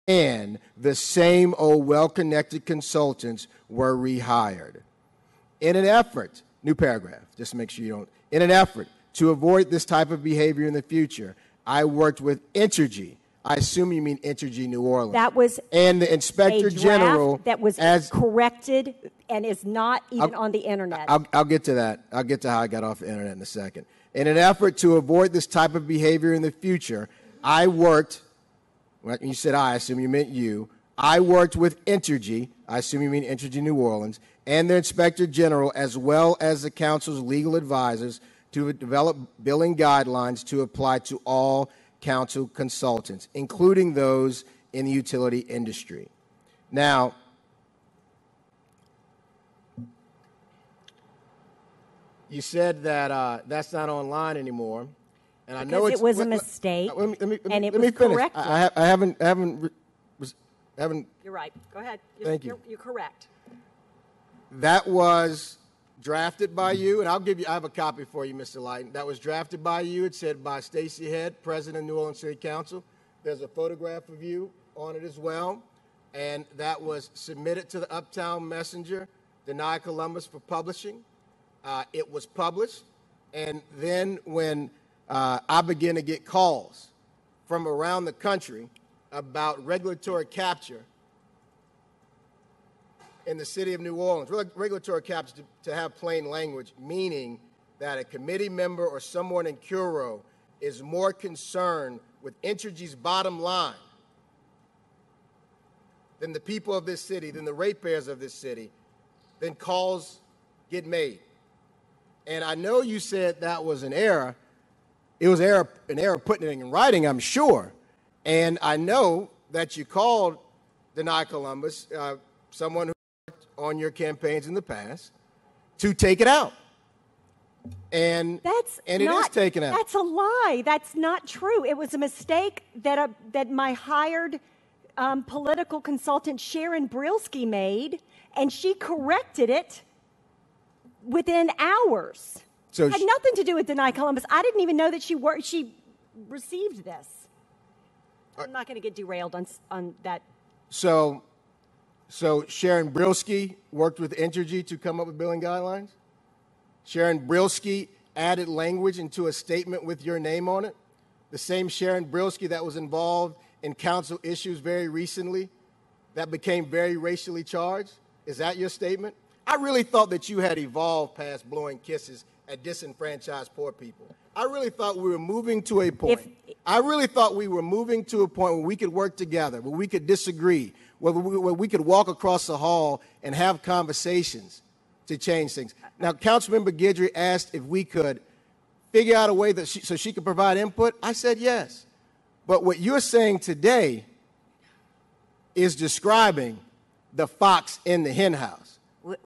and the same old well-connected consultants were rehired. In an effort, new paragraph, just to make sure you don't, in an effort to avoid this type of behavior in the future, I worked with Entergy. I assume you mean Entergy New Orleans. That was and the Inspector General that was corrected and is not even on the internet. I'll get to that. I'll get to how I got off the internet in a second. In an effort to avoid this type of behavior in the future, I worked, when you said I assume you meant you, I worked with Entergy, I assume you mean Entergy New Orleans, and their Inspector General, as well as the council's legal advisors, to develop billing guidelines to apply to all council consultants, including those in the utility industry. Now, you said that that's not online anymore, and I know it was a mistake, and it was corrected. I haven't. You're right. Go ahead. Thank you. You're correct. That was drafted by you, and I have a copy for you, Mr. Lighten. That was drafted by you. It said by Stacy Head, President of New Orleans City Council. There's a photograph of you on it as well, and that was submitted to the Uptown Messenger, denied Columbus for publishing. It was published, and then when I began to get calls from around the country about regulatory capture in the city of New Orleans, regulatory capture, to have plain language, meaning that a committee member or someone in Curo is more concerned with Entergy's bottom line than the people of this city, than the ratepayers of this city, then calls get made. And I know you said that was an error. It was an error putting it in writing, I'm sure. And I know that you called Deny Columbus, someone who worked on your campaigns in the past, to take it out. And it is taken out. That's a lie. That's not true. It was a mistake that my hired political consultant, Sharon Brilski, made, and she corrected it within hours. So it had nothing to do with Deny Columbus. I didn't even know that she received this. I'm not going to get derailed on that. So Sharon Brilski worked with Entergy to come up with billing guidelines? Sharon Brilski added language into a statement with your name on it? The same Sharon Brilski that was involved in council issues very recently that became very racially charged? Is that your statement? I really thought that you had evolved past blowing kisses at disenfranchised poor people. I really thought we were moving to a point. I really thought we were moving to a point where we could work together, where we could disagree, where we could walk across the hall and have conversations to change things. Now, Councilmember Guidry asked if we could figure out a way that so she could provide input. I said yes. But what you're saying today is describing the fox in the hen house.